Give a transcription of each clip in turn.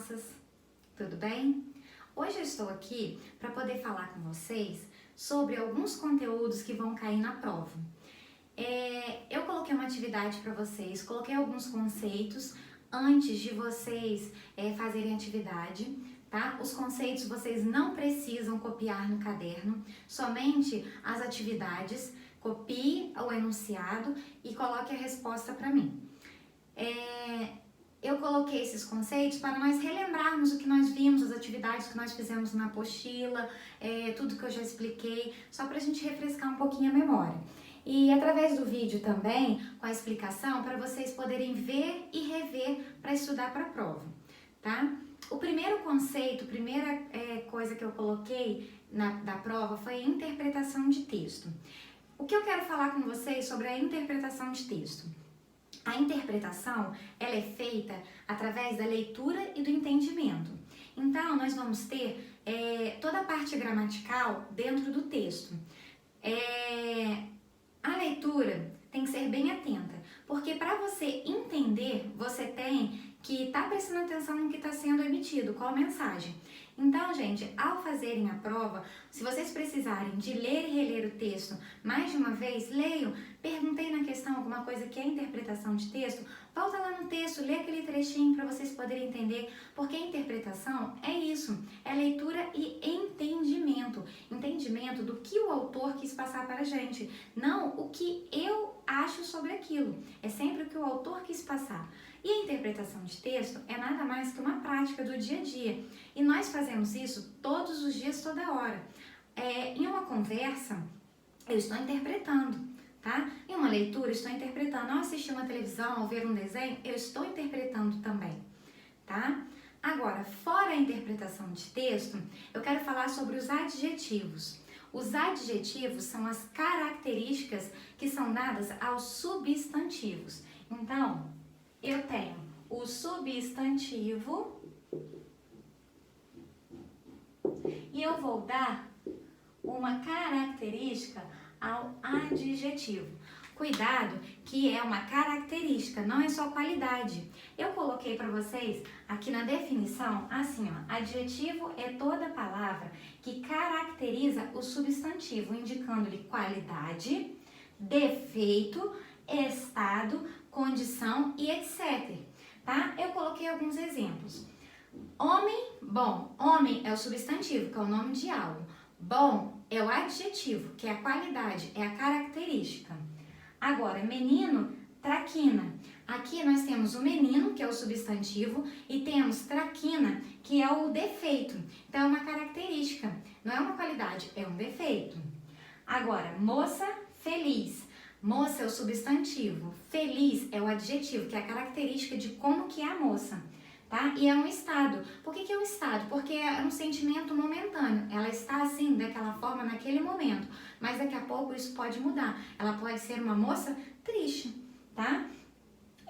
crianças, tudo bem? Hoje eu estou aqui para poder falar com vocês sobre alguns conteúdos que vão cair na prova. Eu coloquei uma atividade para vocês, coloquei alguns conceitos antes de vocês fazerem atividade, tá? Os conceitos vocês não precisam copiar no caderno, somente as atividades, copie o enunciado e coloque a resposta para mim. Eu coloquei esses conceitos para nós relembrarmos o que nós vimos, as atividades que nós fizemos na apostila, tudo que eu já expliquei, só para a gente refrescar um pouquinho a memória. E através do vídeo também, com a explicação, para vocês poderem ver e rever para estudar para a prova, tá? O primeiro conceito, primeira coisa que eu coloquei da prova foi a interpretação de texto. O que eu quero falar com vocês sobre a interpretação de texto? A interpretação, ela é feita através da leitura e do entendimento. Então, nós vamos ter toda a parte gramatical dentro do texto. A leitura tem que ser bem atenta, porque para você entender, você tem que estar prestando atenção no que está sendo emitido, qual mensagem. Então, gente, ao fazerem a prova, se vocês precisarem de ler e reler o texto mais de uma vez, leiam. Perguntei na questão alguma coisa que é interpretação de texto, volta lá no texto, lê aquele trechinho para vocês poderem entender, porque a interpretação é isso, é leitura e entendimento. Entendimento do que o autor quis passar para a gente, não o que eu acho sobre aquilo, é sempre o que o autor quis passar. E a interpretação de texto é nada mais que uma prática do dia a dia. E nós fazemos isso todos os dias, toda hora. Em uma conversa, eu estou interpretando, tá? Em uma leitura, eu estou interpretando. Ao assistir uma televisão, ao ver um desenho, eu estou interpretando também, tá? Agora, fora a interpretação de texto, eu quero falar sobre os adjetivos. Os adjetivos são as características que são dadas aos substantivos. Então, eu tenho o substantivo e eu vou dar uma característica ao adjetivo. Cuidado que é uma característica, não é só qualidade. Eu coloquei para vocês aqui na definição, assim ó, adjetivo é toda palavra que caracteriza o substantivo, indicando-lhe qualidade, defeito, estado, condição e etc. Tá? Eu coloquei alguns exemplos. Homem, bom. Homem é o substantivo, que é o nome de algo. Bom é o adjetivo, que é a qualidade, é a característica. Agora, menino, traquina. Aqui nós temos o menino, que é o substantivo, e temos traquina, que é o defeito. Então, é uma característica, não é uma qualidade, é um defeito. Agora, moça, feliz. Moça é o substantivo, feliz é o adjetivo, que é a característica de como que é a moça, tá? E é um estado. Por que é um estado? Porque é um sentimento momentâneo. Ela está assim, daquela forma, naquele momento. Mas daqui a pouco isso pode mudar. Ela pode ser uma moça triste, tá?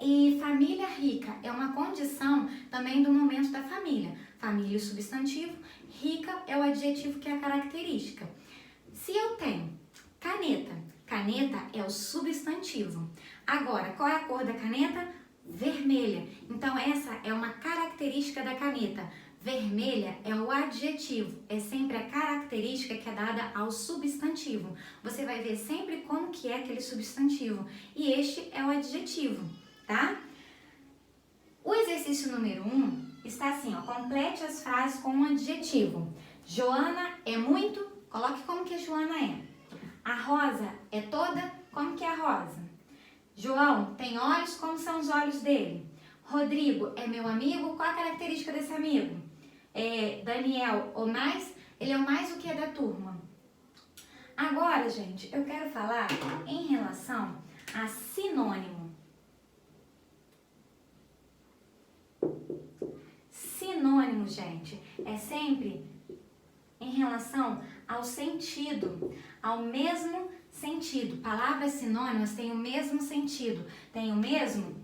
E família rica é uma condição também do momento da família. Família é o substantivo, rica é o adjetivo, que é a característica. Se eu tenho caneta, caneta é o substantivo. Agora, qual é a cor da caneta? Vermelha. Então, essa é uma característica da caneta. Vermelha é o adjetivo, é sempre a característica que é dada ao substantivo. Você vai ver sempre como que é aquele substantivo. E este é o adjetivo, tá? O exercício número 1 está assim, ó. Complete as frases com um adjetivo. Joana é muito, coloque como que a Joana é. A Rosa é toda, como que é a Rosa? João tem olhos, como são os olhos dele? Rodrigo é meu amigo, qual a característica desse amigo? Daniel, ele é o mais o que da turma? Agora, gente, eu quero falar em relação a sinônimo. Sinônimo, gente, é sempre em relação ao sentido, ao mesmo sentido. Palavras sinônimas têm o mesmo sentido, têm o mesmo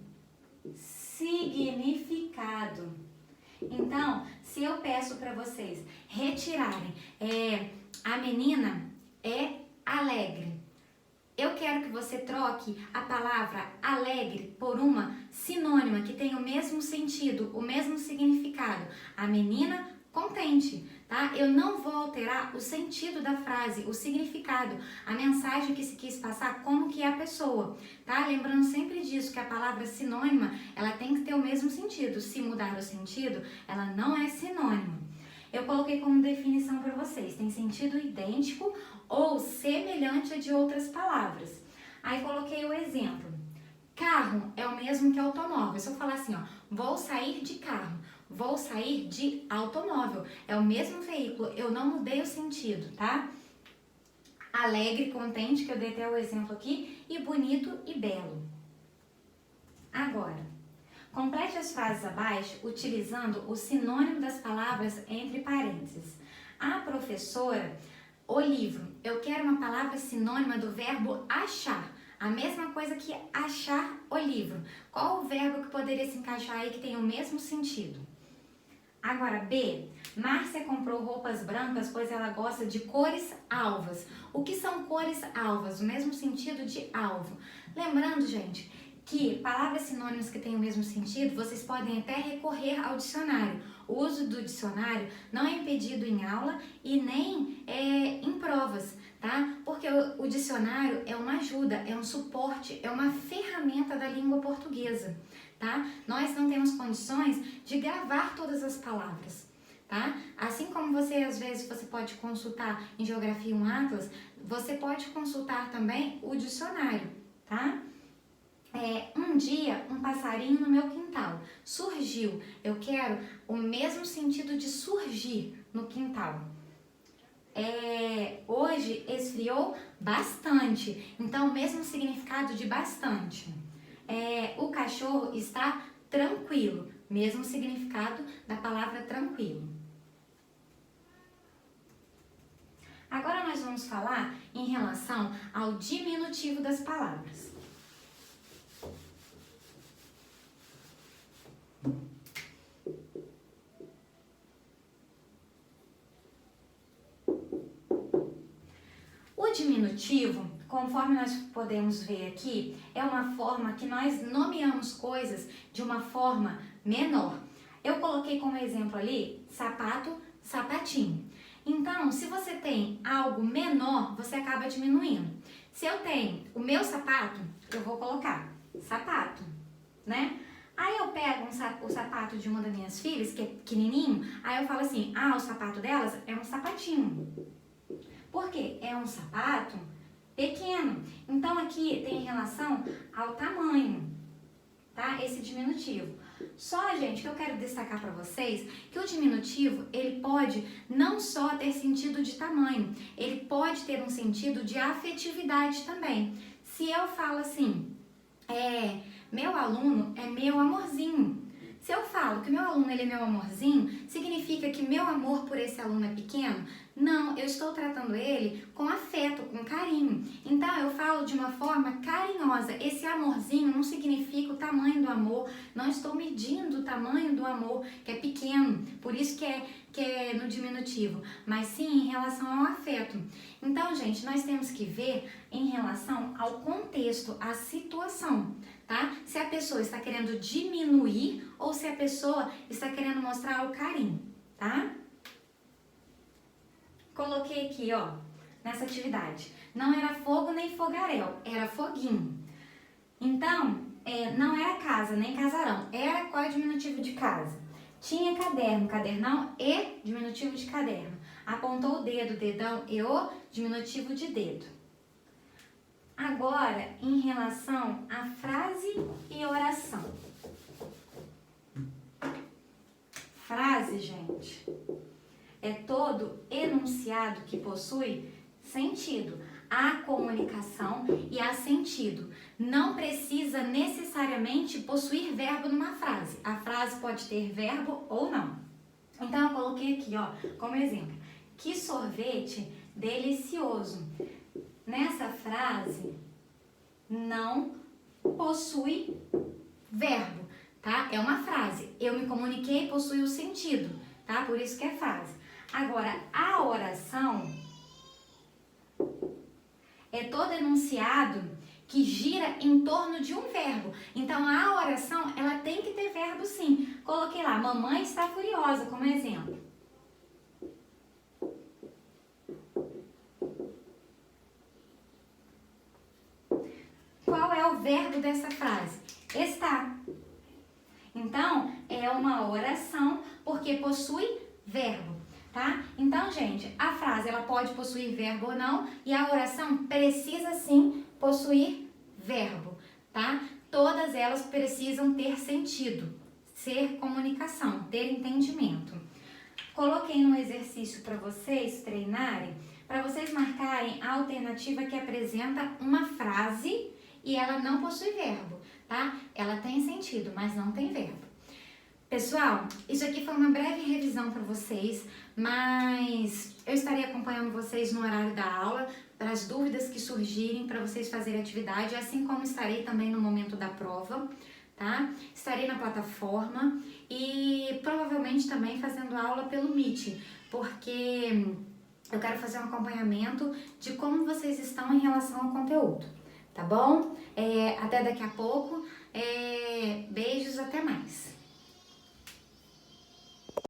significado. Então, se eu peço para vocês retirarem a menina é alegre, eu quero que você troque a palavra alegre por uma sinônima que tem o mesmo sentido, o mesmo significado. A menina contente, tá? Eu não vou alterar o sentido da frase, o significado, a mensagem que se quis passar, como que é a pessoa, tá? Lembrando sempre disso, que a palavra sinônima, ela tem que ter o mesmo sentido. Se mudar o sentido, ela não é sinônimo. Eu coloquei como definição para vocês, tem sentido idêntico ou semelhante a de outras palavras. Aí coloquei o exemplo. Carro é o mesmo que automóvel. Se eu falar assim, ó, vou sair de carro, vou sair de automóvel, é o mesmo veículo, eu não mudei o sentido, tá? Alegre, contente, que eu dei até o exemplo aqui, e bonito e belo. Agora, complete as frases abaixo utilizando o sinônimo das palavras entre parênteses. A professora, o livro. Eu quero uma palavra sinônima do verbo achar. A mesma coisa que achar o livro. Qual o verbo que poderia se encaixar aí que tem o mesmo sentido? Agora, B. Márcia comprou roupas brancas pois ela gosta de cores alvas. O que são cores alvas? O mesmo sentido de alvo. Lembrando, gente, que palavras sinônimas que têm o mesmo sentido, vocês podem até recorrer ao dicionário. O uso do dicionário não é impedido em aula e nem em provas, tá? Porque o dicionário é uma ajuda, é um suporte, é uma ferramenta da língua portuguesa, tá? Nós não temos condições de gravar todas as palavras, tá? Assim como você, às vezes, você pode consultar em geografia um atlas, você pode consultar também o dicionário, tá? Um dia, um passarinho no meu quintal surgiu. Eu quero o mesmo sentido de surgir no quintal. Hoje esfriou bastante, então o mesmo significado de bastante. O cachorro está tranquilo, mesmo significado da palavra tranquilo. Agora nós vamos falar em relação ao diminutivo das palavras. O diminutivo, conforme nós podemos ver aqui, é uma forma que nós nomeamos coisas de uma forma menor. Eu coloquei como exemplo ali, sapato, sapatinho. Então, se você tem algo menor, você acaba diminuindo. Se eu tenho o meu sapato, eu vou colocar sapato, né? Aí eu pego o sapato de uma das minhas filhas, que é pequenininho, aí eu falo assim, o sapato delas é um sapatinho. Por quê? É um sapato pequeno. Então, aqui tem relação ao tamanho, tá? Esse diminutivo. Só, gente, que eu quero destacar para vocês que o diminutivo, ele pode não só ter sentido de tamanho, ele pode ter um sentido de afetividade também. Se eu falo assim, meu aluno é meu amorzinho. Se eu falo que meu aluno ele é meu amorzinho, significa que meu amor por esse aluno é pequeno? Não, eu estou tratando ele com afeto, com carinho. Então, eu falo de uma forma carinhosa. Esse amorzinho não significa o tamanho do amor. Não estou medindo o tamanho do amor, que é pequeno. Por isso que é no diminutivo. Mas sim em relação ao afeto. Então, gente, nós temos que ver em relação ao contexto, à situação, tá? Se a pessoa está querendo diminuir ou se a pessoa está querendo mostrar o carinho, tá? Coloquei aqui, ó, nessa atividade. Não era fogo nem fogaréu, era foguinho. Então, não era casa nem casarão. Era qual é o diminutivo de casa? Tinha caderno, cadernão e diminutivo de caderno. Apontou o dedo, dedão e o diminutivo de dedo. Agora, em relação à frase e oração. Frase, gente, é todo enunciado que possui sentido. Há comunicação e há sentido. Não precisa necessariamente possuir verbo numa frase. A frase pode ter verbo ou não. Então, eu coloquei aqui, ó, como exemplo. Que sorvete delicioso. Nessa frase, não possui verbo, tá? É uma frase. Eu me comuniquei, possui o sentido, tá? Por isso que é frase. Agora, a oração é todo enunciado que gira em torno de um verbo. Então, a oração, ela tem que ter verbo sim. Coloquei lá, mamãe está furiosa, como exemplo. Qual é o verbo dessa frase? Está. Então, é uma oração porque possui verbo, tá? Então, gente, a frase ela pode possuir verbo ou não e a oração precisa sim possuir verbo, tá? Todas elas precisam ter sentido, ser comunicação, ter entendimento. Coloquei no exercício para vocês treinarem, para vocês marcarem a alternativa que apresenta uma frase e ela não possui verbo, tá? Ela tem sentido, mas não tem verbo. Pessoal, isso aqui foi uma breve revisão para vocês, mas eu estarei acompanhando vocês no horário da aula, para as dúvidas que surgirem, para vocês fazerem atividade, assim como estarei também no momento da prova, tá? Estarei na plataforma e provavelmente também fazendo aula pelo Meet, porque eu quero fazer um acompanhamento de como vocês estão em relação ao conteúdo, tá bom? Até daqui a pouco.